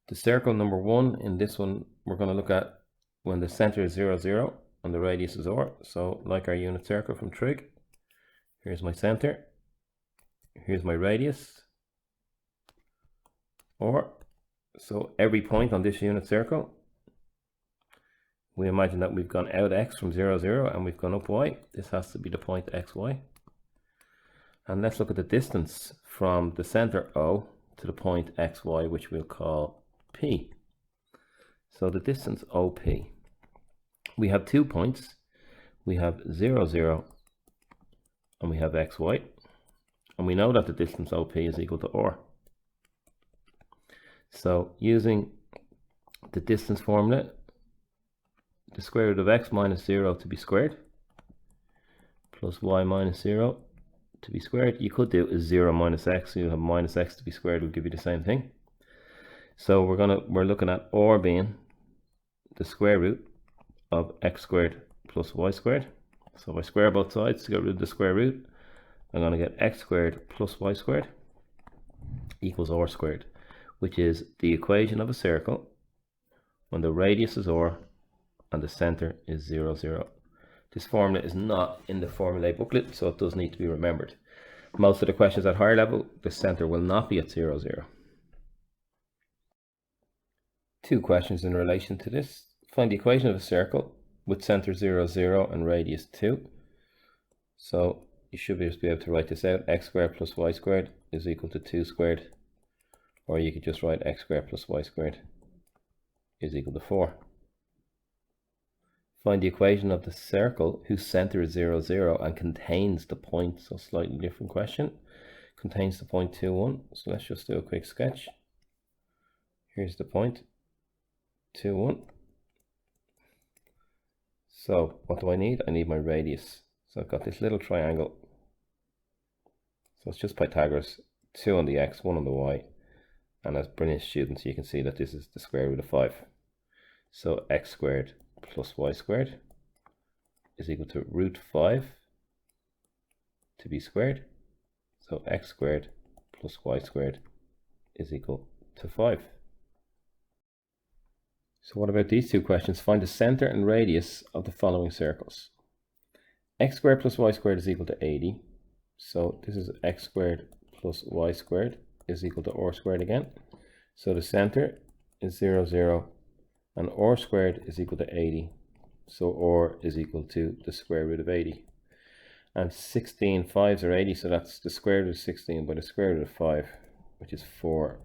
The circle number 1 in this one, we're going to look at when the center is 0, 0 and the radius is r. So like our unit circle from trig, here's my center, here's my radius, or so every point on this unit circle, we imagine that we've gone out x from 0, 0 and we've gone up y. This has to be the point xy. And let's look at the distance from the center O to the point xy, which we'll call P. So the distance OP, we have 2 points. We have 0, 0 and we have xy. And we know that the distance OP is equal to r. So using the distance formula, the square root of x minus 0 to be squared plus y minus 0 to be squared. You could do is 0 minus x, so you have minus x to be squared will give you the same thing. So we're looking at r being the square root of x squared plus y squared. So if I square both sides to get rid of the square root, I'm going to get x squared plus y squared equals r squared, which is the equation of a circle when the radius is r and the center is 0, 0. This formula is not in the formulae booklet, so it does need to be remembered. Most of the questions at higher level, the center will not be at 0, 0. 2 questions in relation to this. Find the equation of a circle with center 0, 0 and radius 2. So you should just be able to write this out. X squared plus y squared is equal to 2 squared. Or you could just write x squared plus y squared is equal to 4. Find the equation of the circle whose center is 0, 0 and contains the point, so slightly different question, contains the point 2, 1. So let's just do a quick sketch. Here's the point 2, 1. So what do I need? I need my radius. So I've got this little triangle. So it's just Pythagoras, 2 on the x, 1 on the y. And as brilliant students, you can see that this is the square root of 5. So x squared plus y squared is equal to root 5 to be squared. So x squared plus y squared is equal to 5. So what about these 2 questions? Find the center and radius of the following circles. X squared plus y squared is equal to 80. So this is x squared plus y squared is equal to r squared again. So the center is 0, 0 and r squared is equal to 80. So r is equal to the square root of 80. And 16 5s are 80, so that's the square root of 16 by the square root of 5, which is 4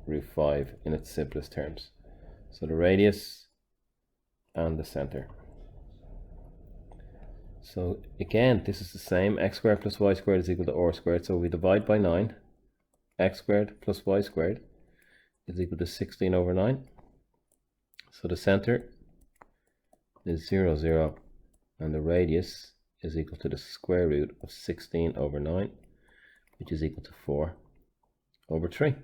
root 5 in its simplest terms. So the radius and the center. So again, this is the same. X squared plus y squared is equal to r squared. So we divide by 9. X squared plus y squared is equal to 16 over 9. So the center is 0, 0 and the radius is equal to the square root of 16 over 9, which is equal to 4 over 3.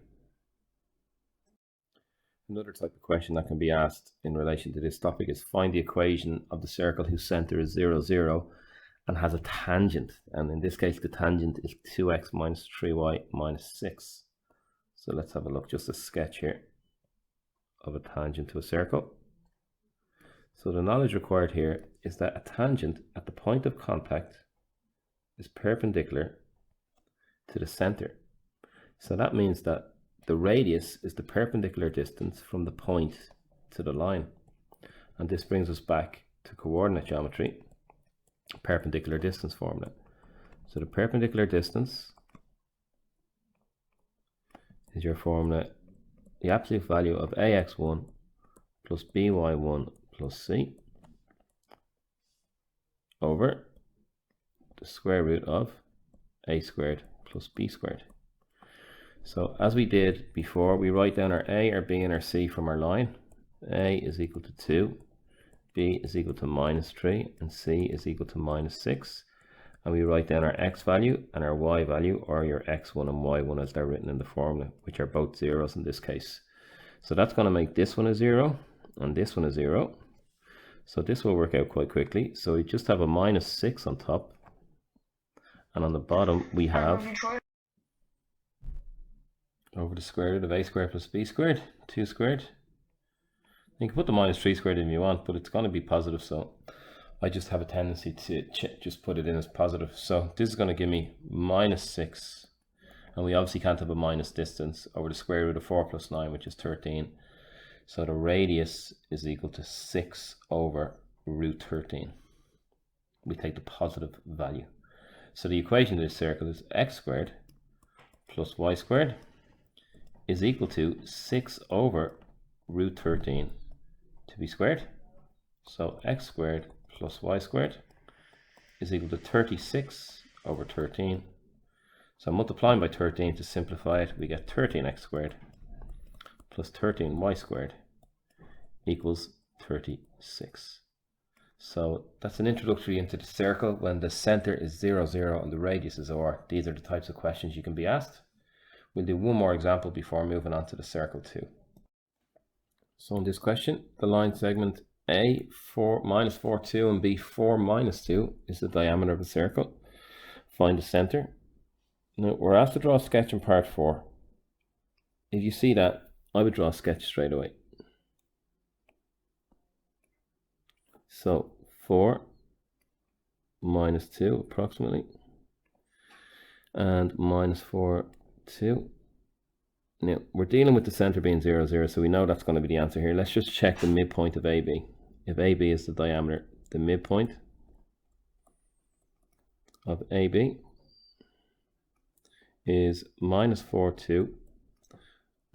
Another type of question that can be asked in relation to this topic is find the equation of the circle whose center is 0, 0 and has a tangent. And in this case, the tangent is 2x minus 3y minus 6. So let's have a look, just a sketch here of a tangent to a circle. So the knowledge required here is that a tangent at the point of contact is perpendicular to the center. So that means that the radius is the perpendicular distance from the point to the line. And this brings us back to coordinate geometry, perpendicular distance formula. So the perpendicular distance is your formula, the absolute value of ax1 plus by1 plus c over the square root of a squared plus b squared. So as we did before, we write down our a, our b and our c from our line. A is equal to 2, b is equal to minus 3 and c is equal to minus 6. And we write down our x value and our y value, or your x1 and y1 as they're written in the formula, which are both zeros in this case. So that's going to make this one a 0 and this one a 0. So this will work out quite quickly. So we just have a minus 6 on top, and on the bottom we have over the square root of a squared plus b squared, 2 squared. You can put the minus 3 squared in if you want, but it's going to be positive, so I just have a tendency to just put it in as positive. So this is going to give me minus 6, and we obviously can't have a minus distance, over the square root of 4 plus 9, which is 13. So the radius is equal to 6 over root 13. We take the positive value. So the equation of this circle is x squared plus y squared is equal to 6 over root 13 to be squared. So x squared plus y squared is equal to 36 over 13. So multiplying by 13 to simplify it, we get 13x squared plus 13y squared equals 36. So that's an introductory into the circle when the center is 0, 0 and the radius is r. These are the types of questions you can be asked. We'll do one more example before moving on to the circle 2. So in this question, the line segment A, 4, minus 4, 2 and B, 4, minus 2 is the diameter of the circle. Find the center. Now we're asked to draw a sketch in part 4. If you see that, I would draw a sketch straight away. So 4 minus 2 approximately, and minus 4, 2. Now we're dealing with the center being 0, 0, so we know that's going to be the answer here. Let's just check the midpoint of AB. If AB is the diameter, the midpoint of AB is minus 4, 2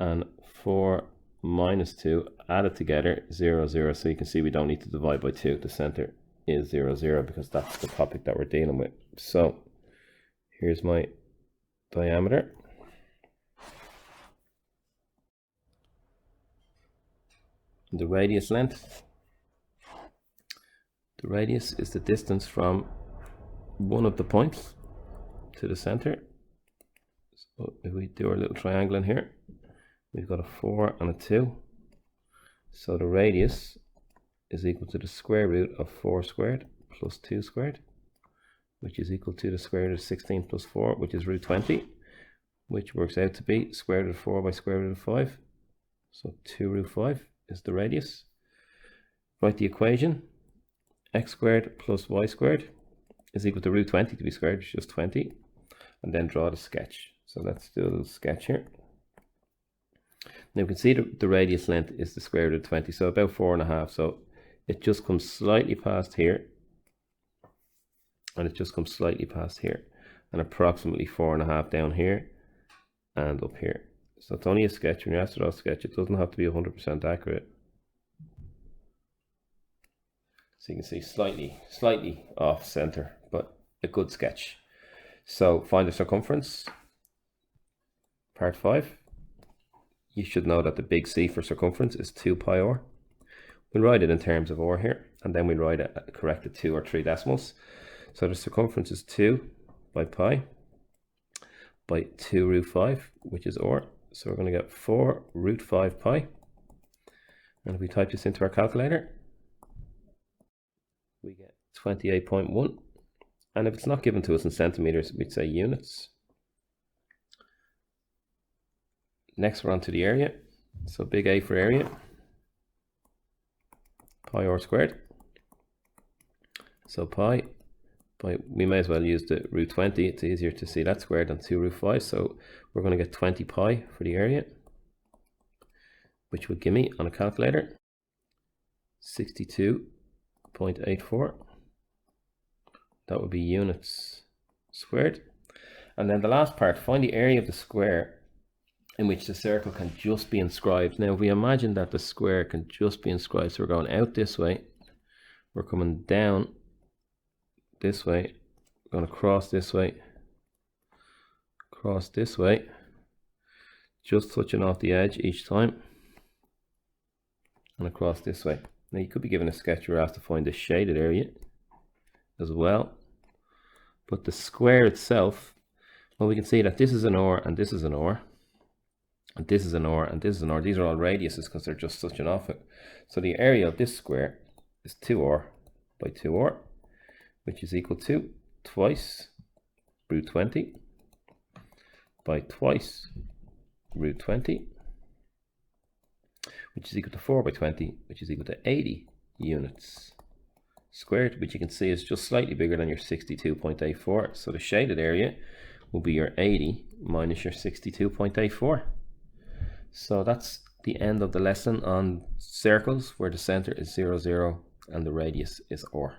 and 4 minus 2 added together 0, 0. So you can see we don't need to divide by 2. The center is 0, 0 because that's the topic that we're dealing with. So here's my diameter. The radius length. The radius is the distance from one of the points to the center. So if we do our little triangle in here, we've got a 4 and a 2. So the radius is equal to the square root of 4 squared plus 2 squared, which is equal to the square root of 16 plus 4, which is root 20, which works out to be square root of 4 by square root of 5. So 2 root 5 is the radius. Write the equation. X squared plus y squared is equal to root 20 to be squared, which is just 20. And then draw the sketch. So let's do a little sketch here. Now we can see the radius length is the square root of 20, so about 4.5. So it just comes slightly past here, and it just comes slightly past here, and approximately 4.5 down here and up here. So it's only a sketch. When you're asked to draw a sketch, it doesn't have to be 100% accurate. So you can see slightly off center, but a good sketch. So find the circumference. Part 5. You should know that the big C for circumference is 2 pi r. We'll write it in terms of r here, and then we'll write it corrected 2 or 3 decimals. So the circumference is 2 by pi by 2 root 5, which is r. So we're going to get 4 root 5 pi. And if we type this into our calculator, we get 28.1. And if it's not given to us in centimeters, we'd say units. Next, we're on to the area. So big A for area, pi r squared. So pi, we may as well use the root 20. It's easier to see that squared than 2 root 5. So we're going to get 20 pi for the area, which would give me, on a calculator, 62.84. That would be units squared. And then the last part, find the area of the square in which the circle can just be inscribed. Now, if we imagine that the square can just be inscribed, so we're going out this way, we're coming down this way, we're going to cross this way, just touching off the edge each time, and across this way. Now, you could be given a sketch where you're asked to find the shaded area as well, but the square itself, well, we can see that this is an r and this is an r, and this is an r and this is an r. These are all radiuses because they're just touching off it. So the area of this square is 2r by 2r, which is equal to twice root 20 by twice root 20, which is equal to 4 by 20, which is equal to 80 units squared, which you can see is just slightly bigger than your 62.84. So the shaded area will be your 80 minus your 62.84. So that's the end of the lesson on circles where the center is 0, 0 and the radius is r.